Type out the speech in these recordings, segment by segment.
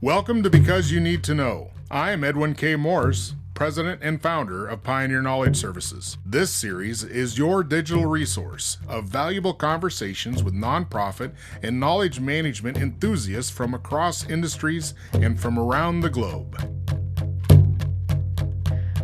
Welcome to Because You Need to Know. I am Edwin K. Morse, President and founder of Pioneer Knowledge Services. This series is your digital resource of valuable conversations with nonprofit and knowledge management enthusiasts from across industries and from around the globe.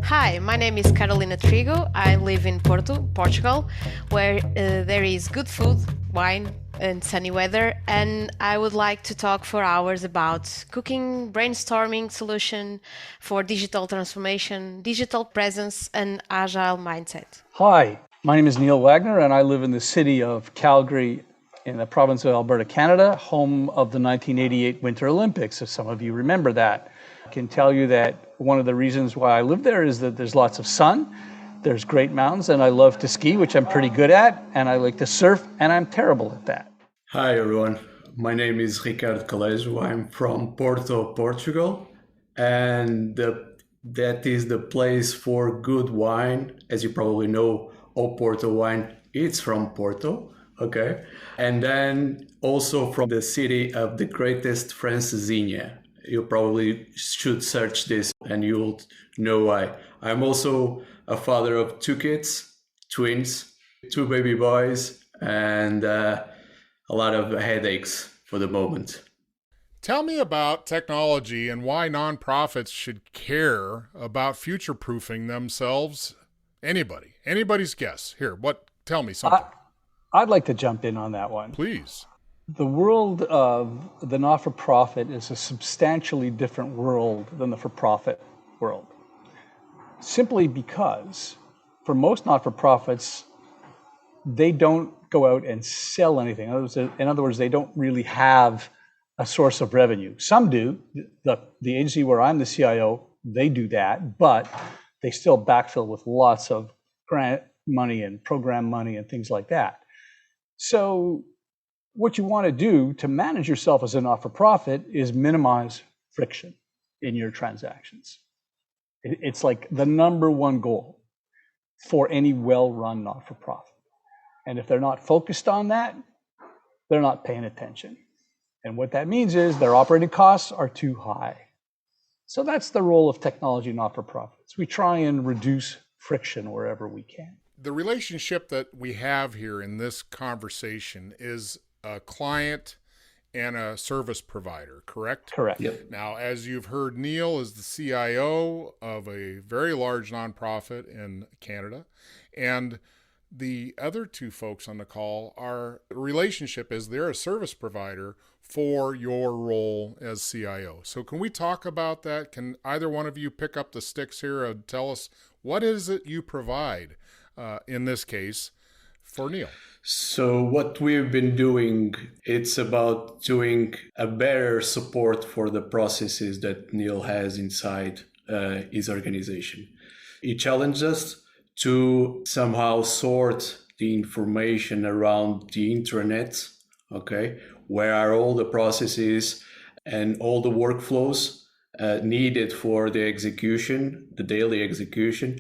Hi, my name is Carolina Trigo. I live in Porto, Portugal, where there is good food, wine, and sunny weather, and I would like to talk for hours about cooking, brainstorming solution for digital transformation, digital presence, and agile mindset. Hi, my name is Neil Wagner, and I live in the city of Calgary in the province of Alberta, Canada, home of the 1988 Winter Olympics, if some of you remember that. I can tell you that one of the reasons why I live there is that there's lots of sun, there's great mountains, and I love to ski, which I'm pretty good at, and I like to surf, and I'm terrible at that. Hi everyone, my name is Ricardo Calejo. I'm from Porto, Portugal, and that is the place for good wine. As you probably know, all Porto wine is from Porto, okay? And then also from the city of the greatest francesinha. You probably should search this and you'll know why. I'm also a father of two kids, twins, two baby boys, and a lot of headaches for the moment. Tell me about technology and why nonprofits should care about future-proofing themselves. Anybody's guess. Here, tell me something. I'd like to jump in on that one. Please. The world of the not-for-profit is a substantially different world than the for-profit world. Simply because for most not-for-profits, they don't go out and sell anything. In other words, they don't really have a source of revenue. Some do. The agency where I'm the CIO, they do that, but they still backfill with lots of grant money and program money and things like that. So what you want to do to manage yourself as a not-for-profit is minimize friction in your transactions. It's like the number one goal for any well-run not-for-profit. And if they're not focused on that, they're not paying attention. And what that means is their operating costs are too high. So that's the role of technology not-for-profits. We try and reduce friction wherever we can. The relationship that we have here in this conversation is a client and a service provider, correct? Correct. Yep. Now, as you've heard, Neil is the CIO of a very large nonprofit in Canada, and the other two folks on the call, our relationship is they're a service provider for your role as CIO. So can we talk about that? Can either one of you pick up the sticks here and tell us what is it you provide, in this case, for Neil? So what we've been doing, it's about doing a better support for the processes that Neil has inside his organization. He challenged us to somehow sort the information around the intranet, okay? Where are all the processes and all the workflows needed for the execution, the daily execution,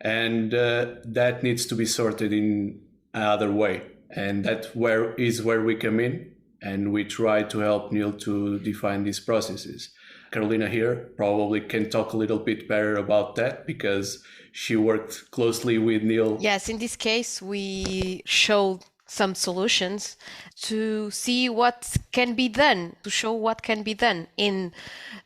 and that needs to be sorted in another way. And that is where we come in, and we try to help Neil to define these processes. Carolina here probably can talk a little bit better about that because she worked closely with Neil. Yes, in this case, we showed some solutions to see what can be done, to show what can be done in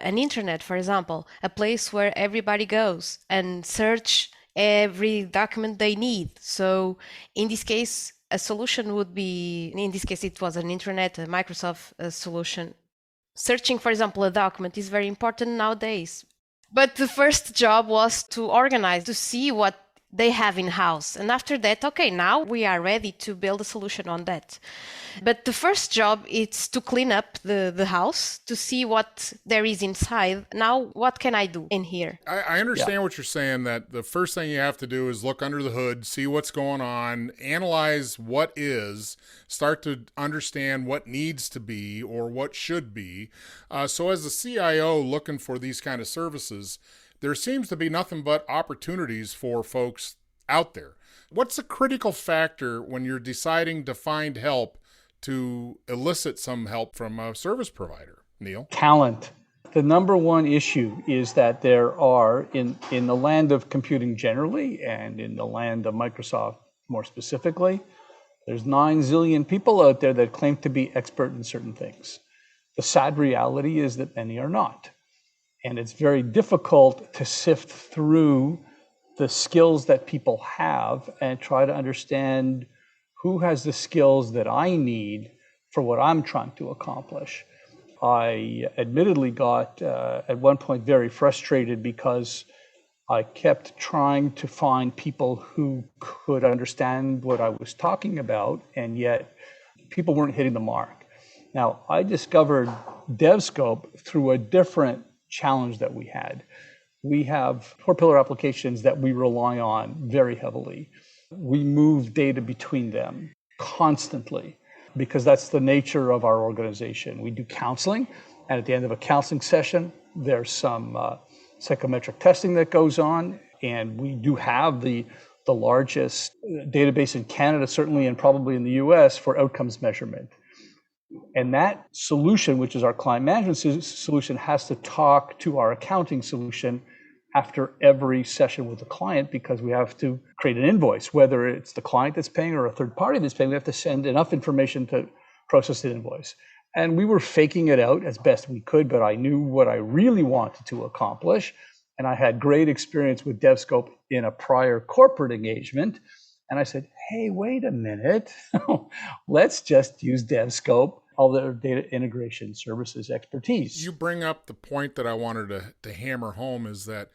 an internet, for example, a place where everybody goes and search every document they need. So in this case, a solution would be, in this case, it was an intranet, a Microsoft solution. Searching, for example, a document is very important nowadays. But the first job was to organize, to see what they have in-house. And after that, okay, now we are ready to build a solution on that. But the first job is to clean up the house, to see what there is inside. Now, what can I do in here? I understand what you're saying, that the first thing you have to do is look under the hood, see what's going on, analyze what is, start to understand what needs to be or what should be. So as a CIO looking for these kind of services, there seems to be nothing but opportunities for folks out there. What's the critical factor when you're deciding to find help to elicit some help from a service provider, Neil? Talent. The number one issue is that there are, in the land of computing generally, and in the land of Microsoft more specifically, there's 9 zillion people out there that claim to be expert in certain things. The sad reality is that many are not. And it's very difficult to sift through the skills that people have and try to understand who has the skills that I need for what I'm trying to accomplish. I admittedly got at one point very frustrated because I kept trying to find people who could understand what I was talking about, and yet people weren't hitting the mark. Now, I discovered DevScope through a different challenge that we had. We have 4 pillar applications that we rely on very heavily. We move data between them constantly because that's the nature of our organization. We do counseling, and at the end of a counseling session, there's some psychometric testing that goes on, and we do have the largest database in Canada, certainly, and probably in the US for outcomes measurement. And that solution, which is our client management solution, has to talk to our accounting solution after every session with the client, because we have to create an invoice, whether it's the client that's paying or a third party that's paying. We have to send enough information to process the invoice. And we were faking it out as best we could, but I knew what I really wanted to accomplish. And I had great experience with DevScope in a prior corporate engagement. And I said, hey, wait a minute, let's just use DevScope, all their data integration services expertise. You bring up the point that I wanted to hammer home, is that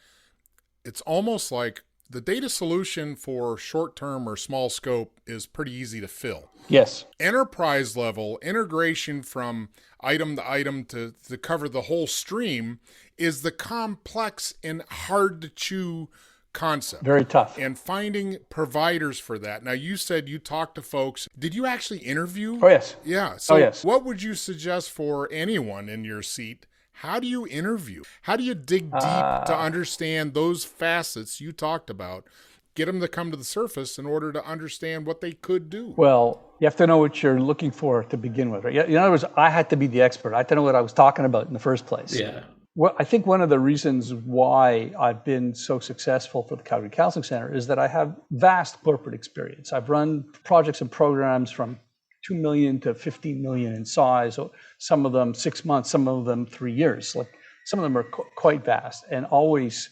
it's almost like the data solution for short-term or small scope is pretty easy to fill. Yes. Enterprise level integration from item to item to cover the whole stream is the complex and hard to chew concept. Very tough. And finding providers for that. Now, you said you talked to folks. Did you actually interview? Oh, yes. Yeah. So oh, yes. What would you suggest for anyone in your seat? How do you interview? How do you dig deep to understand those facets you talked about? Get them to come to the surface in order to understand what they could do. Well, you have to know what you're looking for to begin with, right? In other words, I had to be the expert. I had to know what I was talking about in the first place. Yeah. Well, I think one of the reasons why I've been so successful for the Calgary Counseling Center is that I have vast corporate experience. I've run projects and programs from 2 million to 15 million in size, some of them 6 months, some of them 3 years. Like some of them are quite vast, and always,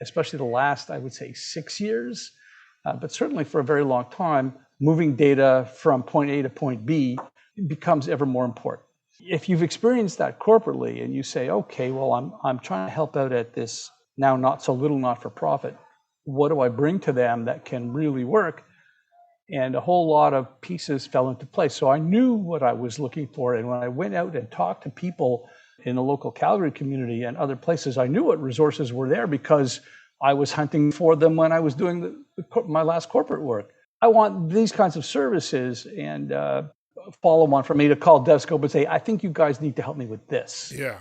especially the last, I would say 6 years, but certainly for a very long time, moving data from point A to point B becomes ever more important. If you've experienced that corporately and you say, okay, well, I'm trying to help out at this now not so little not-for-profit, what do I bring to them that can really work? And a whole lot of pieces fell into place. So I knew what I was looking for. And when I went out and talked to people in the local Calgary community and other places, I knew what resources were there because I was hunting for them when I was doing my last corporate work. I want these kinds of services, and follow on for me to call DevScope and say, I think you guys need to help me with this. Yeah.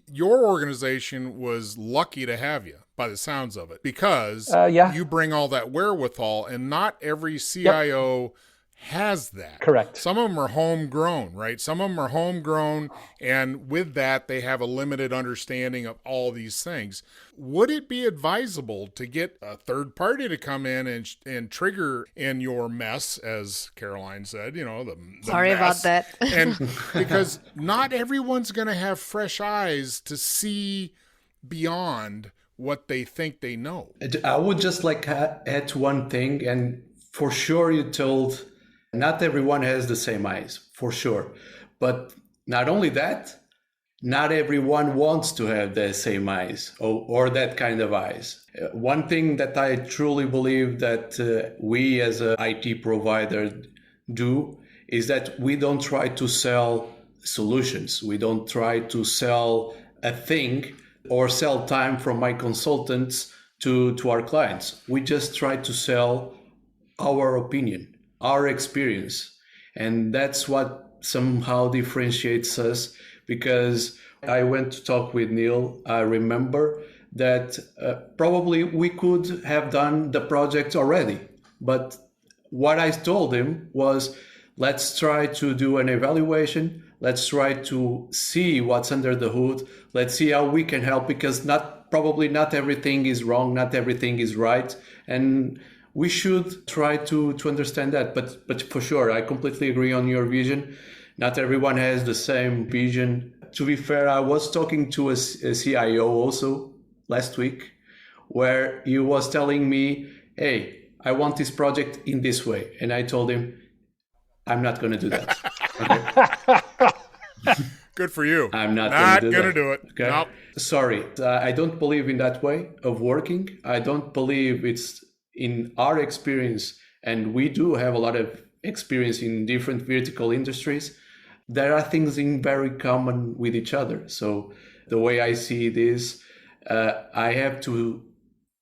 Your organization was lucky to have you, by the sounds of it, because you bring all that wherewithal, and not every CIO has that. Correct. Some of them are homegrown, right? Some of them are homegrown, and with that, they have a limited understanding of all these things. Would it be advisable to get a third party to come in and trigger in your mess, as Caroline said, the Sorry mess. about that. And because not everyone's going to have fresh eyes to see beyond what they think they know. I would just add one thing, and for sure you told not everyone has the same eyes, for sure. But not only that, not everyone wants to have the same eyes or that kind of eyes. One thing that I truly believe that we as an IT provider do is that we don't try to sell solutions. We don't try to sell a thing or sell time from my consultants to our clients. We just try to sell our opinion, our experience. And that's what somehow differentiates us, because I went to talk with Neil. I remember that probably we could have done the project already. But what I told him was, Let's try to do an evaluation. Let's try to see what's under the hood. Let's see how we can help, because probably not everything is wrong, not everything is right, and we should try to understand that. But for sure, I completely agree on your vision. Not everyone has the same vision. To be fair, I was talking to a CIO also last week, where he was telling me, hey, I want this project in this way. And I told him, I'm not going to do that. Okay? Good for you. I'm not going to do it. Okay? Nope. Sorry. I don't believe in that way of working. I don't believe it's in our experience, and we do have a lot of experience in different vertical industries. There are things in very common with each other. So the way I see it is, I have to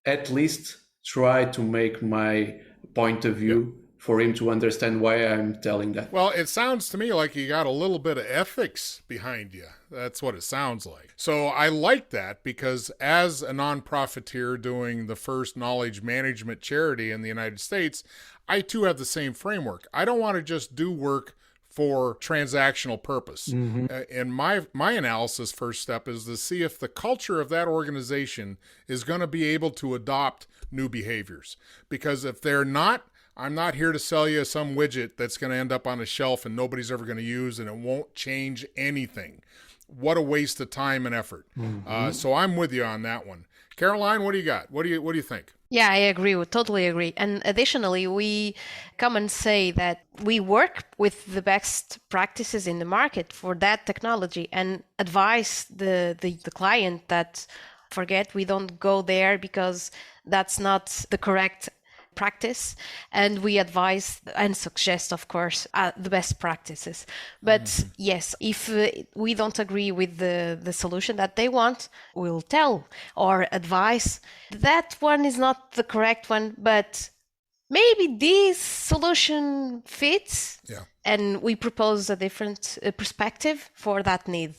at least try to make my point of view for him to understand why I'm telling that. Well, it sounds to me like you got a little bit of ethics behind you. That's what it sounds like. So I like that, because as a nonprofiteer doing the first knowledge management charity in the United States, I too have the same framework. I don't want to just do work for transactional purpose. Mm-hmm. And my analysis first step is to see if the culture of that organization is going to be able to adopt new behaviors. Because if they're not, I'm not here to sell you some widget that's going to end up on a shelf and nobody's ever going to use, and it won't change anything. What a waste of time and effort. Mm-hmm. So I'm with you on that one. Caroline, what do you got? What do you think? Yeah, I agree. We totally agree. And additionally, we come and say that we work with the best practices in the market for that technology and advise the client that forget, we don't go there because that's not the correct practice, and we advise and suggest, of course, the best practices. But yes, if we don't agree with the solution that they want, we'll tell or advise that one is not the correct one, but maybe this solution fits. And we propose a different perspective for that need.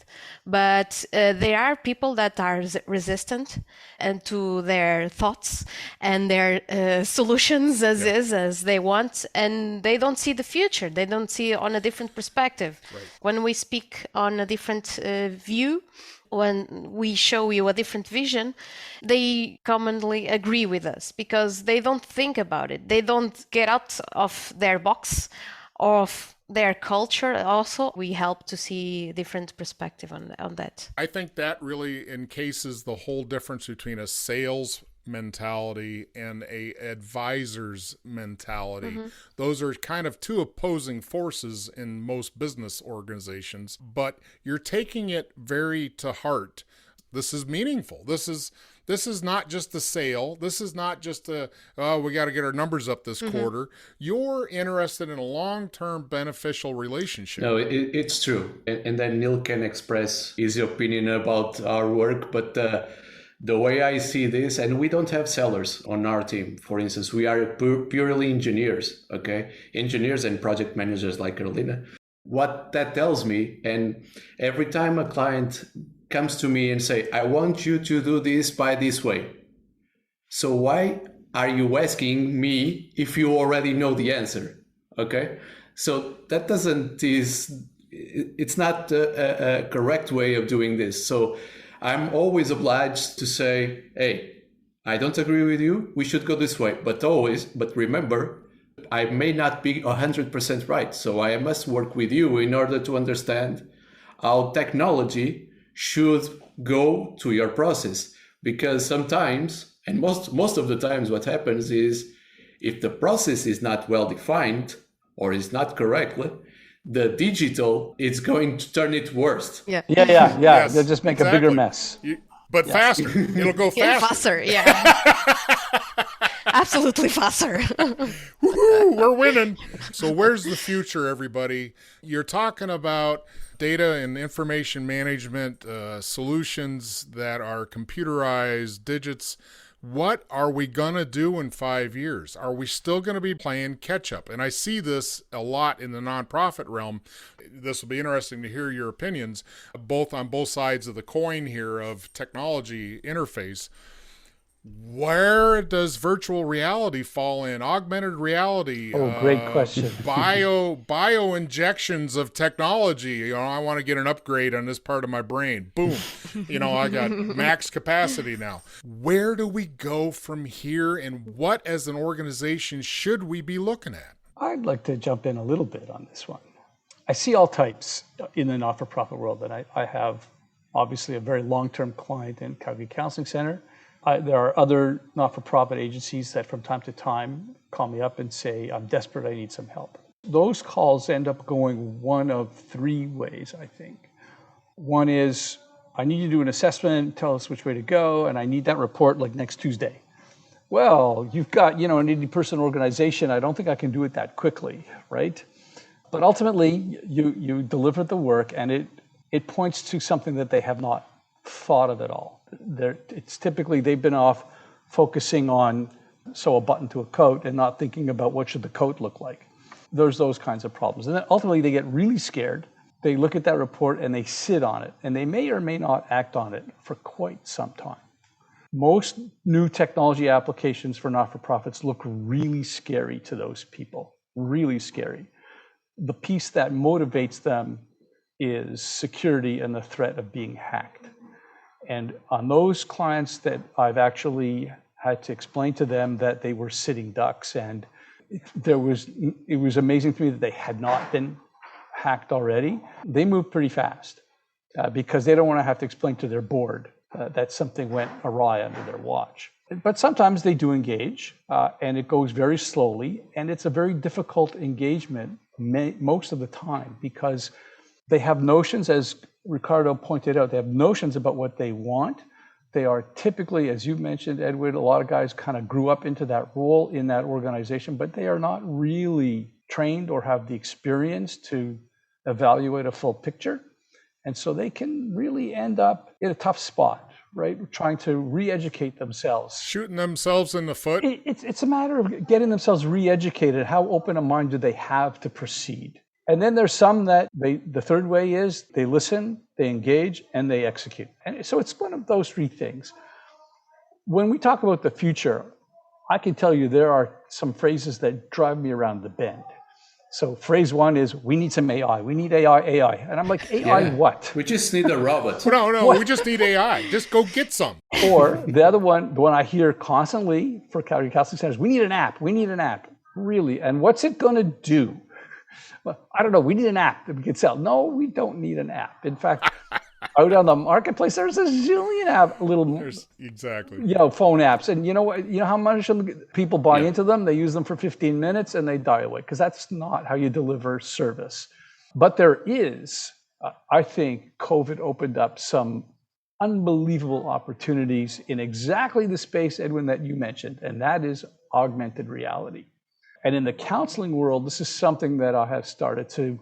But there are people that are resistant and to their thoughts and their solutions as they want, and they don't see the future. They don't see it on a different perspective. Right. When we speak on a different view, when we show you a different vision, they commonly agree with us because they don't think about it. They don't get out of their box, of their culture. Also, we help to see different perspective on that. I think that really encases the whole difference between a sales mentality and a advisor's mentality. Mm-hmm. Those are kind of two opposing forces in most business organizations, but you're taking it very to heart. This is meaningful. This is not just a sale. This is not just we got to get our numbers up this quarter. You're interested in a long-term beneficial relationship. No, it's true. And then Neil can express his opinion about our work. But the way I see this, and we don't have sellers on our team, for instance, we are purely engineers, okay? Engineers and project managers like Carolina. What that tells me, and every time a client comes to me and say, I want you to do this by this way. So why are you asking me if you already know the answer? Okay. So that it's not a correct way of doing this. So I'm always obliged to say, hey, I don't agree with you. We should go this way, but remember, I may not be 100% right. So I must work with you in order to understand how technology should go to your process, because sometimes, and most of the times, what happens is if the process is not well defined or is not correct, the digital is going to turn it worse. Yeah. Yes, They'll just make a bigger mess. But faster. It'll go faster. Absolutely faster. Woohoo, we're winning. So where's the future, everybody? You're talking about data and information management solutions that are computerized, digits. What are we going to do in 5 years? Are we still going to be playing catch up? And I see this a lot in the nonprofit realm. This will be interesting to hear your opinions, both on both sides of the coin here of technology interface. Where does virtual reality fall in? Augmented reality? Oh, great question. Bio injections of technology. I want to get an upgrade on this part of my brain. Boom. I got max capacity now. Where do we go from here, and what as an organization should we be looking at? I'd like to jump in a little bit on this one. I see all types in the not-for-profit world, and I have obviously a very long-term client in Calgary Counseling Center. There are other not-for-profit agencies that from time to time call me up and say, I'm desperate, I need some help. Those calls end up going one of three ways, I think. One is, I need you to do an assessment, tell us which way to go, and I need that report like next Tuesday. Well, you've got, an 80-person organization. I don't think I can do it that quickly, right? But ultimately, you deliver the work, and it points to something that they have not thought of at all. It's typically they've been off focusing on sew a button to a coat and not thinking about what should the coat look like. There's those kinds of problems. And then ultimately they get really scared. They look at that report and they sit on it, and they may or may not act on it for quite some time. Most new technology applications for not-for-profits look really scary to those people, really scary. The piece that motivates them is security and the threat of being hacked. And on those clients that I've actually had to explain to them that they were sitting ducks, and it was amazing to me that they had not been hacked already. They moved pretty fast because they don't want to have to explain to their board that something went awry under their watch. But sometimes they do engage, and it goes very slowly, and it's a very difficult engagement most of the time because they have notions, as Ricardo pointed out, they have notions about what they want. They are typically, as you mentioned, Edward, a lot of guys kind of grew up into that role in that organization, but they are not really trained or have the experience to evaluate a full picture. And so they can really end up in a tough spot, right? Trying to re-educate themselves. Shooting themselves in the foot? It's a matter of getting themselves re-educated. How open a mind do they have to proceed? And then there's some that the third way is they listen, they engage, and they execute. And so it's one of those three things. When we talk about the future, I can tell you there are some phrases that drive me around the bend. So phrase one is, we need some AI. We need AI. And I'm like, AI what? We just need a robot. No, we just need AI. Just go get some. Or the other one, the one I hear constantly for Calgary Counseling Centers, we need an app. We need an app. Really? And what's it going to do? Well, I don't know. We need an app that we can sell. No, we don't need an app. In fact, out on the marketplace, there's a zillion exactly. Phone apps. And you know what? You know how much people buy into them? They use them for 15 minutes and they die away because that's not how you deliver service. But there is, I think, COVID opened up some unbelievable opportunities in exactly the space, Edwin, that you mentioned, and that is augmented reality. And in the counseling world, this is something that I have started to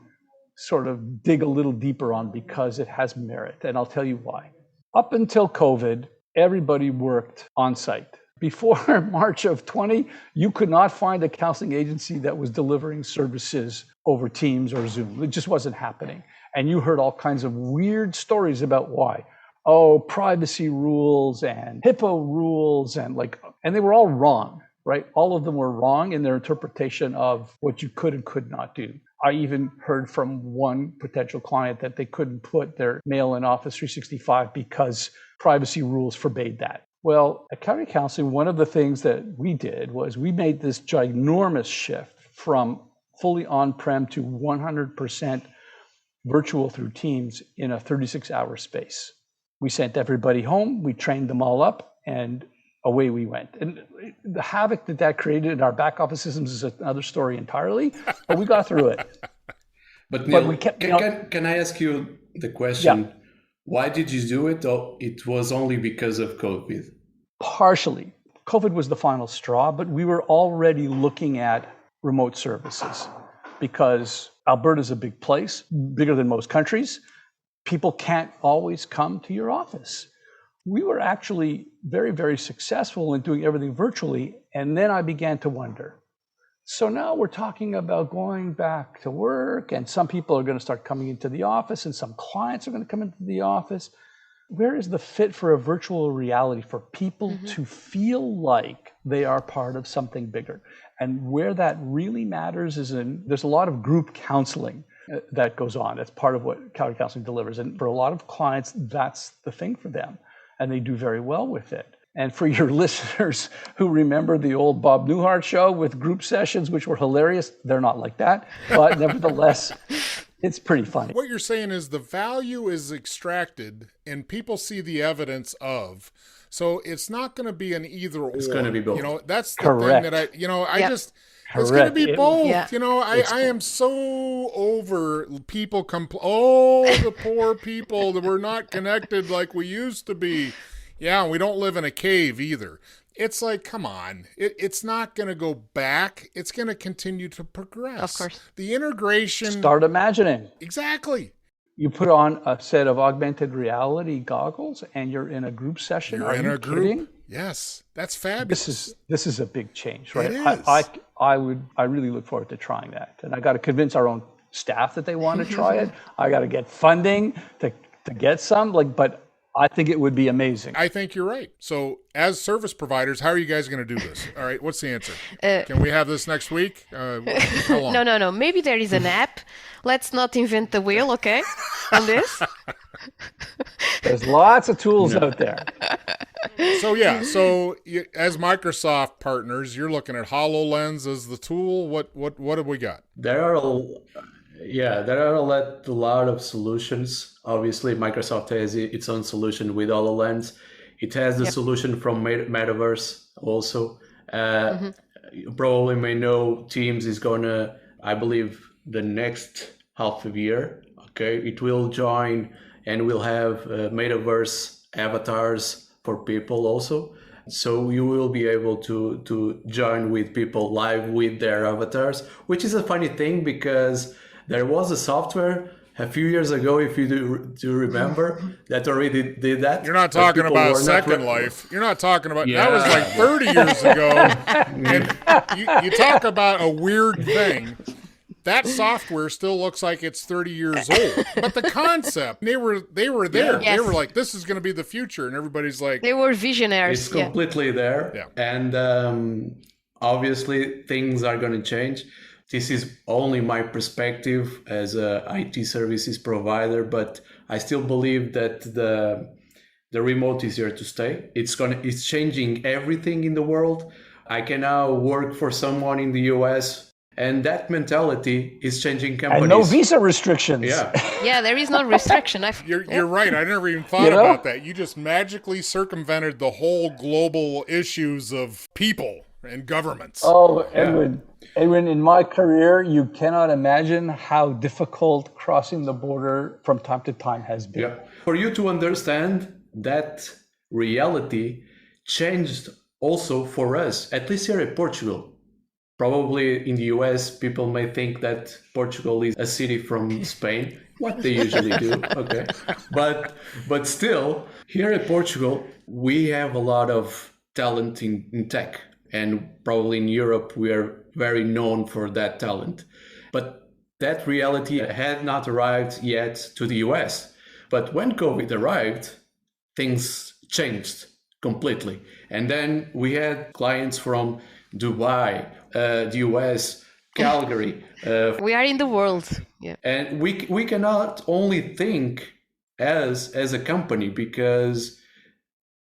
sort of dig a little deeper on because it has merit. And I'll tell you why. Up until COVID, everybody worked on site. Before March of 20, you could not find a counseling agency that was delivering services over Teams or Zoom. It just wasn't happening. And you heard all kinds of weird stories about why. Oh, privacy rules and HIPAA rules and they were all wrong. Right? All of them were wrong in their interpretation of what you could and could not do. I even heard from one potential client that they couldn't put their mail in Office 365 because privacy rules forbade that. Well, at Calgary Counseling, one of the things that we did was we made this ginormous shift from fully on-prem to 100% virtual through Teams in a 36-hour space. We sent everybody home, we trained them all up, and away we went. And the havoc that created in our back office systems is another story entirely, but we got through it. But Neil, can I ask you the question, why did you do it? Or it was only because of COVID? Partially. COVID was the final straw, but we were already looking at remote services because Alberta's a big place, bigger than most countries. People can't always come to your office. We were actually very, very successful in doing everything virtually. And then I began to wonder. So now we're talking about going back to work, and some people are going to start coming into the office, and some clients are going to come into the office. Where is the fit for a virtual reality for people to feel like they are part of something bigger? And where that really matters is there's a lot of group counseling that goes on. That's part of what Calgary Counseling delivers. And for a lot of clients, that's the thing for them. And they do very well with it. And for your listeners who remember the old Bob Newhart show with group sessions, which were hilarious, they're not like that. But nevertheless, it's pretty funny. What you're saying is the value is extracted and people see the evidence of. So it's not going to be an either or. It's going to be both. You know, that's the Correct. thing that it's Correct. going to be both. Yeah. You know, I am so over people the poor people that we're not connected like we used to be. Yeah, we don't live in a cave either. It's like, come on. It's not going to go back. It's going to continue to progress. Of course. The integration. Start imagining. Exactly. You put on a set of augmented reality goggles and you're in a group session. You're Are in you a group. kidding? Yes, that's fabulous. This is a big change, right? It is. I really look forward to trying that. And I got to convince our own staff that they want to try it. I got to get funding to get some, but I think it would be amazing. I think you're right. So as service providers, how are you guys going to do this? All right, what's the answer? Can we have this next week? How long? No. Maybe there is an app. Let's not invent the wheel, okay? On this. There's lots of tools out there. So as Microsoft partners, you're looking at HoloLens as the tool. What have we got? There are a lot of solutions. Obviously, Microsoft has its own solution with HoloLens. It has the solution from Metaverse also. You probably may know Teams is gonna, I believe, the next half of year. Okay, it will join and we'll have Metaverse avatars for people also. So you will be able to join with people live with their avatars, which is a funny thing because there was a software a few years ago, if you do remember, that already did that. You're not talking about Second Life. You're not talking about that was like 30 years ago. And you talk about a weird thing. That software still looks like it's 30 years old. But the concept, they were there. Yes. They were like, this is going to be the future. And everybody's like, They were visionaries. It's completely there. Yeah. And obviously things are going to change. This is only my perspective as a IT services provider, but I still believe that the remote is here to stay. It's changing everything in the world. I can now work for someone in the US, and that mentality is changing companies. And no visa restrictions. Yeah. Yeah, there is no restriction. You're right. I never even thought about that. You just magically circumvented the whole global issues of people and governments. Oh, Edwin, in my career, you cannot imagine how difficult crossing the border from time to time has been. Yeah. For you to understand that reality changed also for us, at least here in Portugal. Probably in the US, people may think that Portugal is a city from Spain, what they usually do, okay? But still, here in Portugal, we have a lot of talent in tech. And probably in Europe, we are very known for that talent. But that reality had not arrived yet to the US. But when COVID arrived, things changed completely. And then we had clients from Dubai, the US, Calgary. We are in the world. Yeah. And we cannot only think as a company because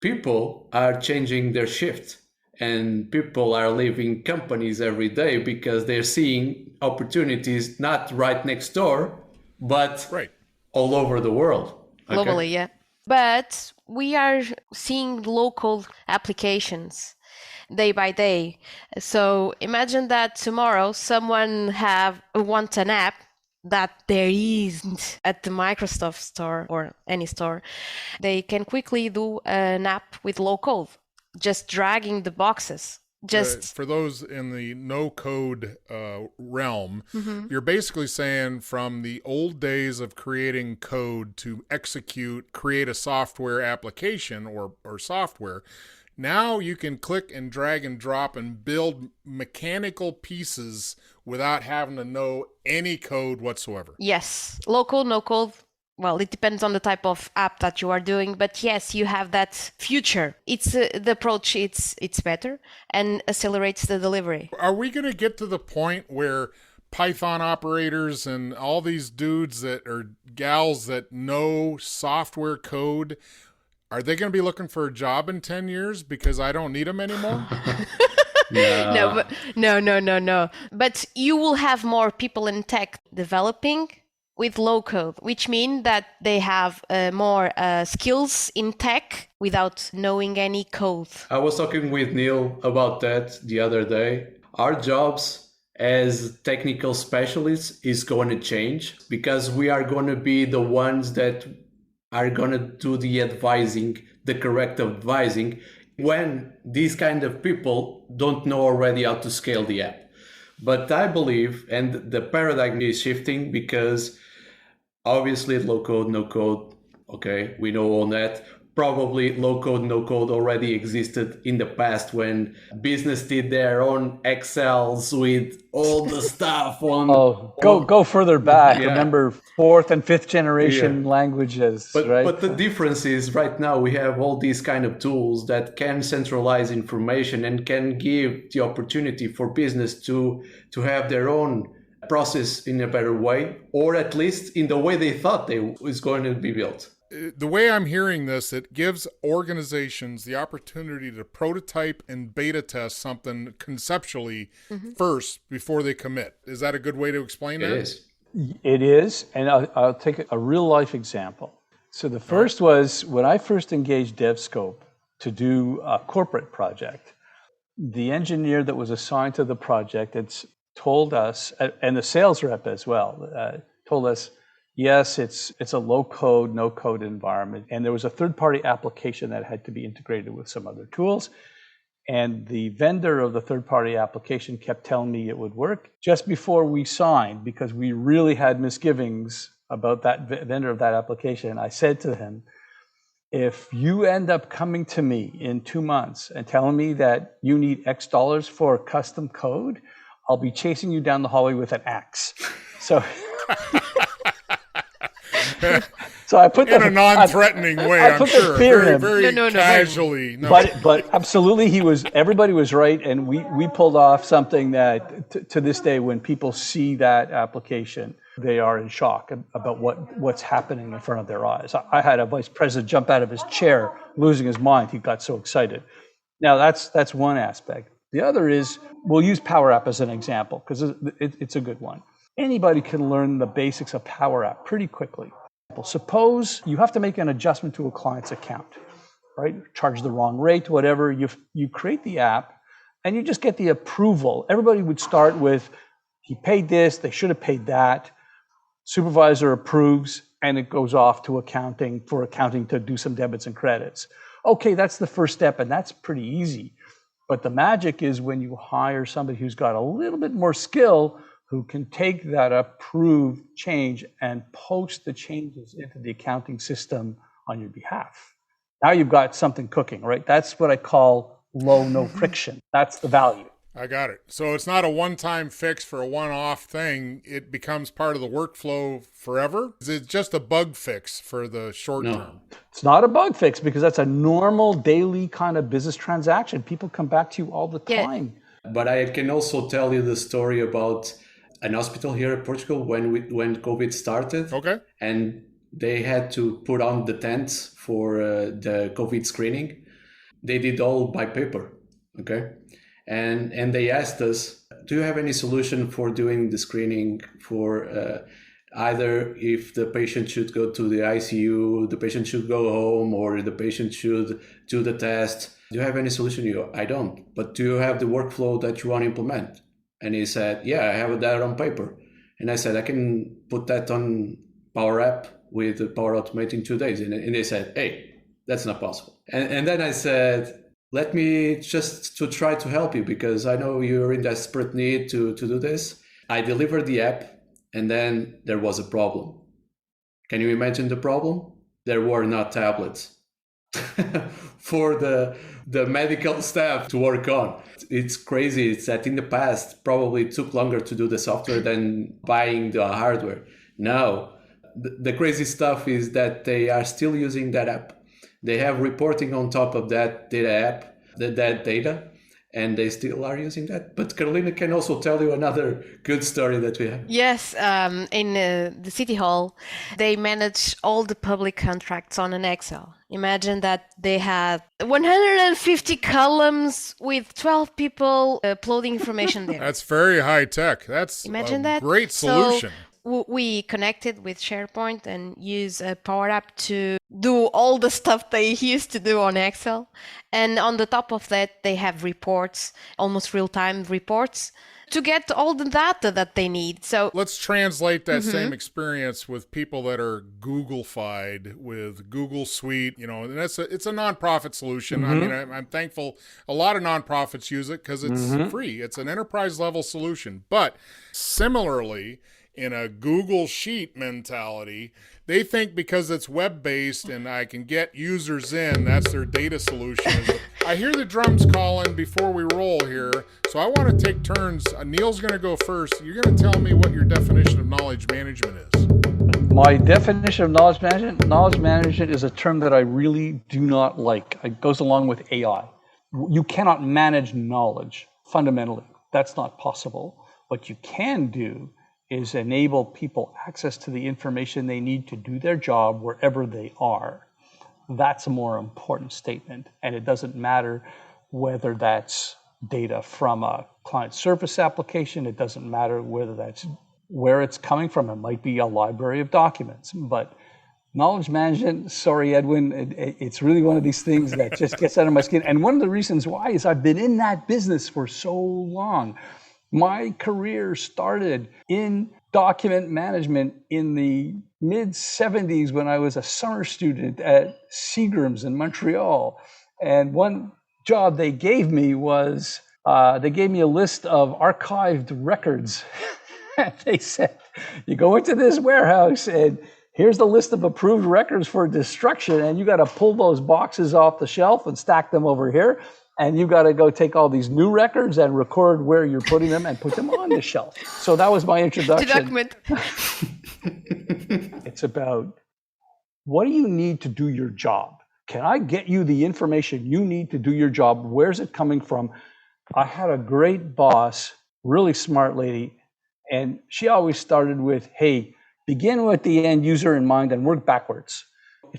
people are changing their shift. And people are leaving companies every day because they're seeing opportunities not right next door, but all over the world. Okay? Globally, yeah. But we are seeing local applications day by day. So imagine that tomorrow someone wants an app that there isn't at the Microsoft store or any store. They can quickly do an app with low code. Just dragging the boxes. For those in the no-code realm, you're basically saying from the old days of creating code to create a software application or software, now you can click and drag and drop and build mechanical pieces without having to know any code whatsoever. Yes. Low code, no code. well, it depends on the type of app that you are doing, but yes, you have that future. It's the approach, it's better and accelerates the delivery. Are we going to get to the point where Python operators and all these dudes that or gals that know software code, are they going to be looking for a job in 10 years because I don't need them anymore? No. But you will have more people in tech developing with low code, which means that they have more skills in tech without knowing any code. I was talking with Neil about that the other day. Our jobs as technical specialists is going to change because we are going to be the ones that are going to do the advising, the correct advising, when these kind of people don't know already how to scale the app. But I believe, and the paradigm is shifting because obviously low code, no code, okay, we know all that. Probably low code, no code already existed in the past when business did their own Excels with all the stuff on. Go further back. Yeah. Remember 4th and 5th generation languages, right? But the difference is right now we have all these kind of tools that can centralize information and can give the opportunity for business to have their own process in a better way, or at least in the way they thought it was going to be built. The way I'm hearing this, it gives organizations the opportunity to prototype and beta test something conceptually first before they commit. Is that a good way to explain that? It is. It is. And I'll take a real life example. So the first was when I first engaged DevScope to do a corporate project, the engineer that was assigned to the project had told us, and the sales rep as well, told us, yes, it's a low code, no code environment. And there was a third-party application that had to be integrated with some other tools. And the vendor of the third-party application kept telling me it would work. Just before we signed, because we really had misgivings about that vendor of that application, I said to him, if you end up coming to me in 2 months and telling me that you need X dollars for custom code, I'll be chasing you down the hallway with an axe. So... So I put in a non-threatening way, I'm sure, very casually. No. But absolutely, everybody was right, and we pulled off something that to this day, when people see that application, they are in shock about what's happening in front of their eyes. I had a vice president jump out of his chair, losing his mind. He got so excited. Now that's one aspect. The other is, we'll use Power App as an example because it's a good one. Anybody can learn the basics of Power App pretty quickly. Suppose you have to make an adjustment to a client's account, right? Charge the wrong rate, whatever. You create the app and you just get the approval. Everybody would start with, he paid this, they should have paid that. Supervisor approves, and it goes off to accounting for accounting to do some debits and credits. Okay, that's the first step, and that's pretty easy. But the magic is when you hire somebody who's got a little bit more skill, who can take that approved change and post the changes into the accounting system on your behalf. Now you've got something cooking, right? That's what I call low, no friction. That's the value. I got it. So it's not a one-time fix for a one-off thing. It becomes part of the workflow forever? Is it just a bug fix for the short term? It's not a bug fix because that's a normal daily kind of business transaction. People come back to you all the time. But I can also tell you the story about an hospital here in Portugal when COVID started. Okay. And they had to put on the tents for the COVID screening. They did all by paper. Okay. And they asked us, do you have any solution for doing the screening for either if the patient should go to the ICU, the patient should go home, or the patient should do the test? Do you have any solution? I don't. But do you have the workflow that you want to implement? And he said, yeah, I have that on paper. And I said, I can put that on Power App with Power Automate in 2 days. And they said, hey, that's not possible. And then I said, let me just to try to help you because I know you're in desperate need to do this. I delivered the app and then there was a problem. Can you imagine the problem? There were not tablets for the medical staff to work on. It's crazy. It's that in the past, probably it took longer to do the software than buying the hardware. Now, The crazy stuff is that they are still using that app. They have reporting on top of that data app, that data, and they still are using that. But Carolina can also tell you another good story that we have. Yes, in the City Hall, they manage all the public contracts on an Excel. Imagine that they had 150 columns with 12 people uploading information there. That's very high tech. That's Imagine a that. great solution. So we connected with SharePoint and use a Power App to do all the stuff they used to do on Excel. And on the top of that, they have reports, almost real-time reports, to get all the data that they need. So let's translate that same experience with people that are Google-fied with Google Suite, and it's a nonprofit solution. I mean, I'm thankful a lot of nonprofits use it because it's free. It's an enterprise level solution. But similarly, in a Google Sheet mentality, they think because it's web-based and I can get users in, that's their data solution. I hear the drums calling before we roll here, so I want to take turns. Neil's going to go first. You're going to tell me what your definition of knowledge management is. My definition of knowledge management is a term that I really do not like. It goes along with AI. You cannot manage knowledge, fundamentally. That's not possible. What you can do is enable people access to the information they need to do their job wherever they are. That's a more important statement. And it doesn't matter whether that's data from a client service application. It doesn't matter whether that's where it's coming from. It might be a library of documents. But knowledge management, sorry, Edwin, it's really one of these things that just gets under my skin. And one of the reasons why is I've been in that business for so long. My career started in document management in the mid-'70s when I was a summer student at Seagram's in Montreal. And one job they gave me was, they gave me a list of archived records. They said, you go into this warehouse and here's the list of approved records for destruction, and you got to pull those boxes off the shelf and stack them over here. And you got to go take all these new records and record where you're putting them and put them on the shelf. So that was my introduction. to document. It's about, what do you need to do your job? Can I get you the information you need to do your job? Where's it coming from? I had a great boss, really smart lady, and she always started with, hey, begin with the end user in mind and work backwards.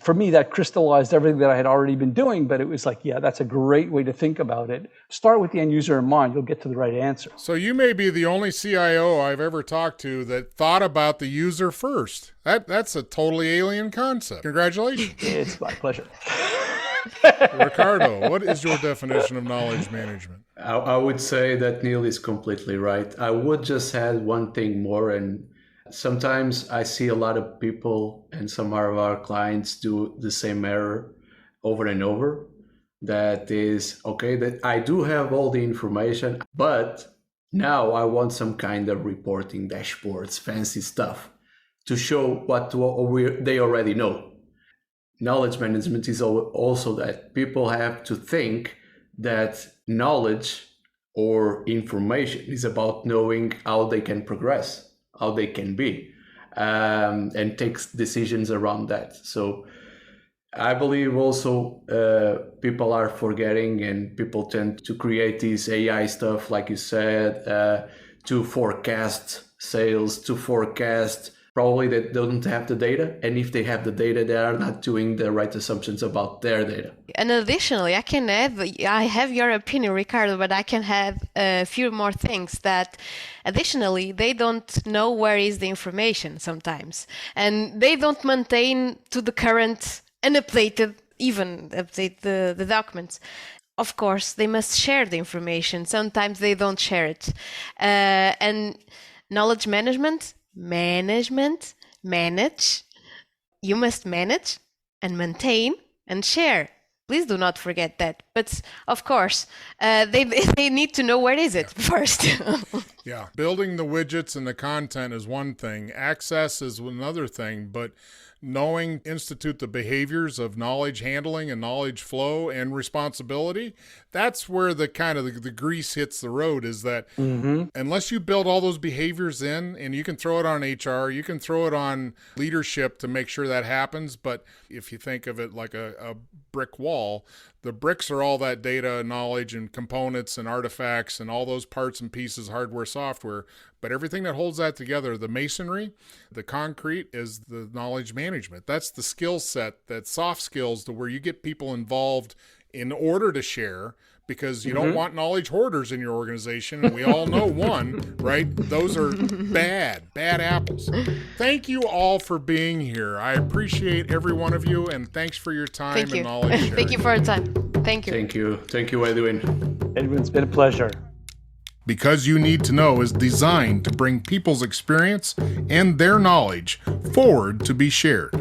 For me, that crystallized everything that I had already been doing, but it was like, yeah, that's a great way to think about it. Start with the end user in mind, you'll get to the right answer. So you may be the only CIO I've ever talked to that thought about the user first. That's a totally alien concept. Congratulations. It's my pleasure. Ricardo, what is your definition of knowledge management? I would say that Neil is completely right. I would just add one thing more, and sometimes I see a lot of people and some of our clients do the same error over and over. That is, okay, that I do have all the information, but now I want some kind of reporting dashboards, fancy stuff to show what they already know. Knowledge management is also that people have to think that knowledge or information is about knowing how they can progress, how they can be, and takes decisions around that. So I believe also people are forgetting, and people tend to create this AI stuff, like you said, to forecast sales, to forecast. Probably they don't have the data, and if they have the data, they are not doing the right assumptions about their data. And additionally, I have your opinion, Ricardo, but I can have a few more things that additionally, they don't know where is the information sometimes, and they don't maintain to the current and update the documents. Of course, they must share the information. Sometimes they don't share it. And knowledge manage. You must manage and maintain and share. Please do not forget that. But of course, they need to know where is it first. Yeah. Building the widgets and the content is one thing. Access is another thing, but institute the behaviors of knowledge handling and knowledge flow and responsibility, that's where the kind of the grease hits the road, is that unless you build all those behaviors in, and you can throw it on HR, you can throw it on leadership to make sure that happens. But if you think of it like a brick wall, the bricks are all that data, knowledge, and components and artifacts and all those parts and pieces, hardware, software. But everything that holds that together, the masonry, the concrete, is the knowledge management. That's the skill set, that soft skills, to where you get people involved in order to share, because you don't want knowledge hoarders in your organization. And we all know one, right? Those are bad apples. Thank you all for being here. I appreciate every one of you, and thanks for your time and knowledge sharing. Thank you for your time. Thank you. Thank you, Edwin. Edwin, it's been a pleasure. Because You Need to Know is designed to bring people's experience and their knowledge forward to be shared.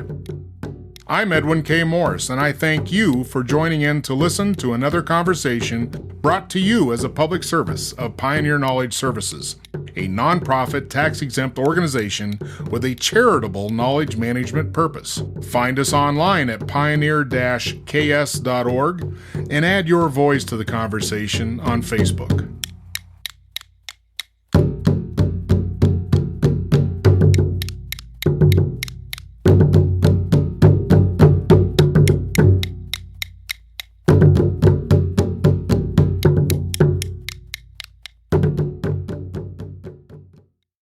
I'm Edwin K. Morris, and I thank you for joining in to listen to another conversation brought to you as a public service of Pioneer Knowledge Services, a nonprofit tax-exempt organization with a charitable knowledge management purpose. Find us online at pioneer-ks.org and add your voice to the conversation on Facebook.